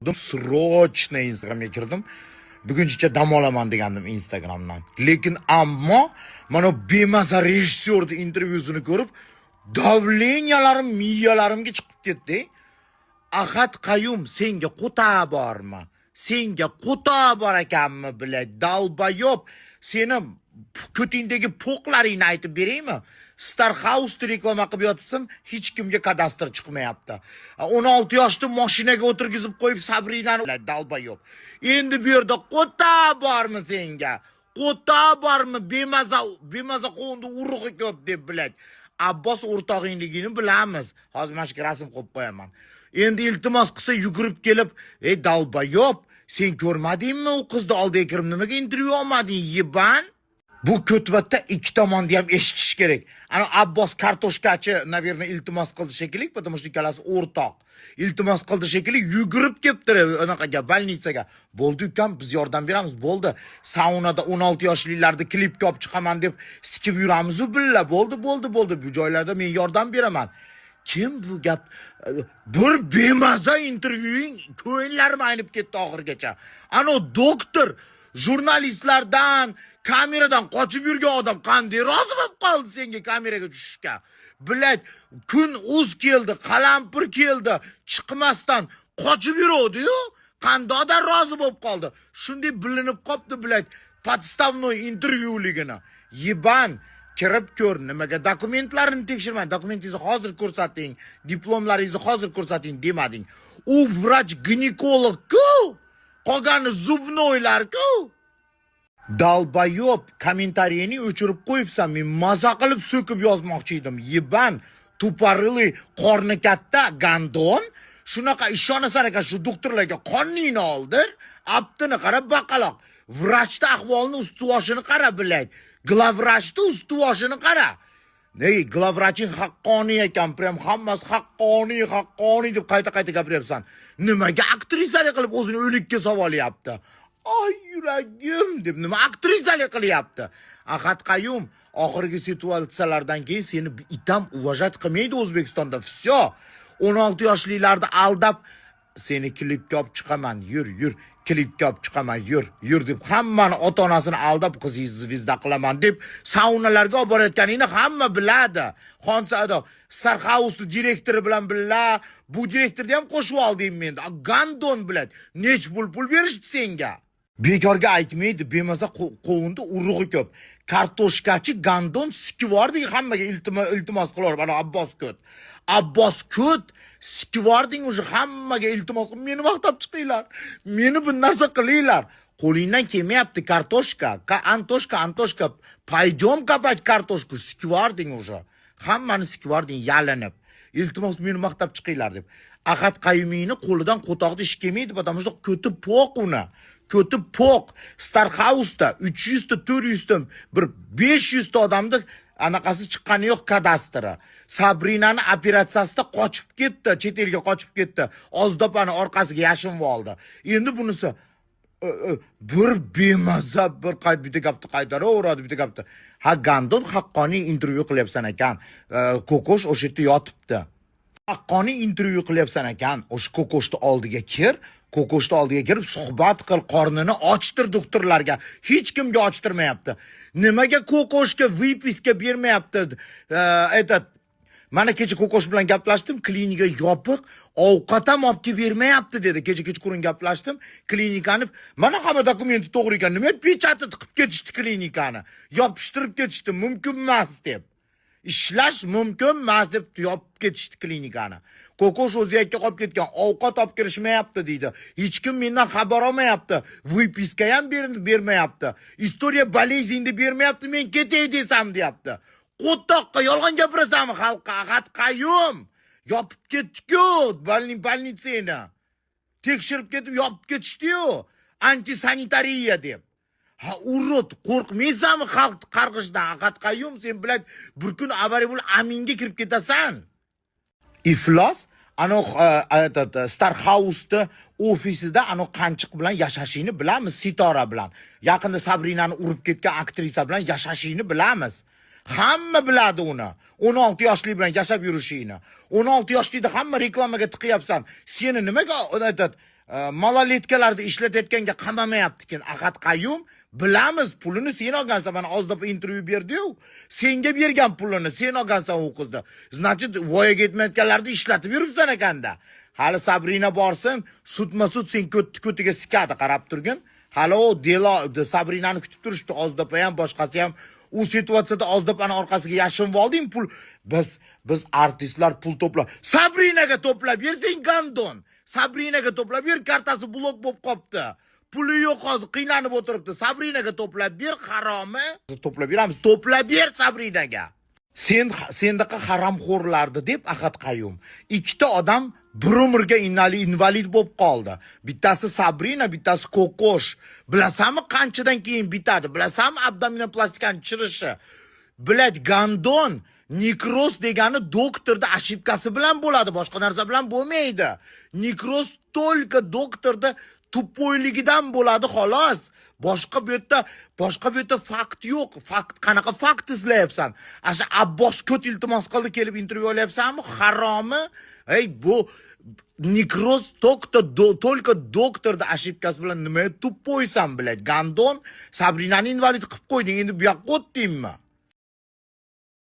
Srochno Instagramga kirdim. Buguncha dam olaman degandim Instagramdan. Lekin ammo mana bemaza rejissyorning intervyusini ko'rib, davleniyalarim miyalarimga chiqib ketdi. Ahad Qayum senga quta bormi? Senga quta bor ekanmi, bilay, dalbayob. Seni ko'tingdagi po'qlaringni aytib beraymi? Star House reklama qilib yotibsan, hech kimga kadastr chiqmayapti. 16 yoshda mashinaga o'tirgizib qo'yib Sabrinani dalbayob. Endi bu yerda quta bormi senga? Quta bormi? Bemaza qo'ndi urug'i ko'p deb biladi. Abbos o'rtog'ingligini bilamiz. Hozir mana shu rasm qo'yib qo'yaman. Endi iltimos qilsa yugurib kelib, "Ey dalbayob, sen ko'rmadingmi u qizni oldiga kirib nimaga intervyu olmading, yiban?" Bu ko'tvatda ikki tomonni ham eshitish kerak. Ana Abbos kartoshkachi, naverno, iltimos qildi shekilli, потому что ikkalasi o'rtoq. Iltimos qildi shekilli, yugurib kelibdi anaqaga, больницаga. Bo'ldi ukam, biz yordam beramiz, bo'ldi. Saunada 16 yoshlilarni klipga olib chiqaman deb sikib yuramiz-u billa. Bo'ldi. Bu joylarda men yordam beraman. Kim bu gap? Bir bemaza intervyuing ko'nglarim aynib ketdi oxirgacha. Ana doktor jurnalistlardan, kameradan qochib yurgan odam qanday rozi bo'lib qoldi senga kameraga tushishga? Bilad, kun o'z keldi, qalampir keldi, chiqmasdan qochib yurdi-yu, qandoqdan rozi bo'lib qoldi. Shunday bilinib qopti, bilad, podstavnoy intervyuligini. Yiban, kirib ko'r, nimaga dokumentlarini tekshirmang, dokumentingizni hozir ko'rsating, diplomlaringizni hozir ko'rsating demading. U vrach ginekolog-ku, qolgani zubnoylar-ku. Dalbayob, kommentariyini o'chirib qo'yibsan, men maza qilib so'kib yozmoqchi edim. Yiban, tuparili, qorni katta, gandon, shunaqa ishonasan ekan shu doktorlarga qoningni oldir, aptini qarab baqaloq. Vrachda ahvolni ustuvoshini qara bilay. Glavvrachda ustuvoshini qara. Ney, glavvraching haqqoniy ekan, prям hammasi haqqoniy deb qayta gapiryapsan. Nimaga aktrisalik qilib o'zini o'likka savolyapti? Ay yuragim deb nima aktrisalik qilyapti? Ahad Qayum, oxirgi situatsiyalardan keyin seni itam uvajat qilmaydi O'zbekistonda. Всё. 16 yoshlilarni aldab seni klipga olib chiqaman, yur, klipga olib chiqaman, yur deb hammani ota-onasini aldab qizingizni zvizda qilaman deb saunalarga olib borayotganingni hamma biladi. Xonsado Star House'ning direktori bilan billa, bu direktorni ham qo'shib olding menda. Gandon biladi. Nech pul berishdi senga? Bekorga aytmaydi, bemaza qo'vindi urug'i ko'p. Kartoshkachi gandon sikivording hammaga iltimos qilar. Mana Abbos ko't sikivording уже hammaga iltimos. Meni maqtab chiqinglar. Meni bu narsa qilinglar. Qo'lingdan kelmayapti kartoshka. Antoshka. Пойдем копать kartoshku. Sikivording уже. Hammani sikivording yalinib. Iltimos meni maqtab chiqinglar deb. Ahad Qayumini qo'lidan qo'toqni ish kelmaydi, потому что ko'ti po'q uni. Ko'ti po'q. Star House'da 300 ta 400 ta bir 500 ta odamni anaqasi chiqqani yo'q kadastri. Sabrinani operatsiyasida qochib ketdi, chet elga qochib ketdi. Ozdopani orqasiga yashinib oldi. Endi bunisi bir bemaza bir bitta gapni qaytaraveradi, bitta gapni. Ha, Gandon haqqoniy intervyu qilyapsan ekan. Kokosh o'sha yerda yotibdi. Haqqoniy intervyu qilyapsan ekan. O'sha Kokoshni oldiga kir. Kokoshni oldiga kirib suhbat qil, qornini ochtir doktorlarga. Hech kimga ochtirmayapti. Nimaga Kokoshga vipiska bermayapti? Mana kecha Kokosh bilan gaplashdim, klinika yopiq, ovqat ham olib kelib bermayapti dedi. Kechqurun gaplashdim, klinikani mana hamma dokumenti to'g'ri ekan, nima pechatni tiqib ketishdi klinikani. Yopishtirib ketishdi, mumkin emas deb. Ishlash mumkin emas deb yopib ketishdi klinikani. Kokosh o'zi yakka qolib ketgan, ovqat olib kirishmayapti deydi. Hech kim mendan xabar olmayapti. Vipiska ham bermayapti. Istoriya bolezingni bermayapti, men ketay desam deyapti. Qo'toqqa yolg'on gapirasanmi xalqqa? Ahad Qayum yopib ketdi-ku, bolnitsani. Tekshirib ketib yopib ketishdi-yu. Antisanitariya deb. Ha, urut, qo'rqmaysanmi xalq qarg'ishdan? Ahad Qayum, sen bilad, bir kun avariya bo'lib aminga kirib ketasan. Iflos ano Star House'da ofisida ano Qanchiq bilan yashashini bilamiz, Sitora bilan. Yaqinda Sabrinani urib ketgan aktrisa bilan yashashini bilamiz. Hamma biladi uni. 16 yoshli bilan yashab yurishini. 16 yoshlikda hamma reklamaga tiqyapsan. Seni nimaga Maloletkalarni ishlatayotganga qamamayapti-kin Ahad Qayum. Bilamiz, pulini sen olgansan, mana ozda intervyu berdi-yu. Senga bergan pulini sen olgansan u qizni. Значит, voyaga yetmayotganlarni ishlatib yuribsan ekanda. Hali Sabrina borsin, sudma-sud sen ko'tiga sikadi, qarab turgin. Hali o delo Sabrinani kutib turishdi, Ozdapa ham, boshqasi ham. U situatsiyada Ozdapani orqasiga yashinib olding pul. Biz artistlar pul to'plab. Sabrinaga to'plab bersang gandon. Sabrinaga to'plab ber, kartasi blok bo'lib qopti. Puli yo'q hozir, qiynalib o'tiribdi. Sabrinaga to'plab ber, haromi? To'plab beramiz, to'plab ber Sabrinaga. Sendaqa haromxo'rlardi deb Ahad Qayum. Ikkita odam bir umrga invalid bo'lib qoldi. Bittasi Sabrina, bittasi Kokosh. Bilasanmi qanchadan keyin bitadi? Bilasanmi abdominoplastikani chirishi? Bilad, gandon, nekroz degani doktorda ошибкасы bilan bo'ladi, boshqa narsa bilan bo'lmaydi. Nekroz только doktorda tupoyligidan bo'ladi xolos. Boshqa bu yerda fakt yo'q. Qanaqa fakt izlayapsan? Asha Abbos ko't iltimos qildi kelib intervyu olyapsanmi? Haromi? Ey, bu nekroz только doktorda ошибкасы bilan nima tupoysan bilad. Gandon, Sabrinani invalid qilib qo'yding, endi bu yoqqa o'tdingmi?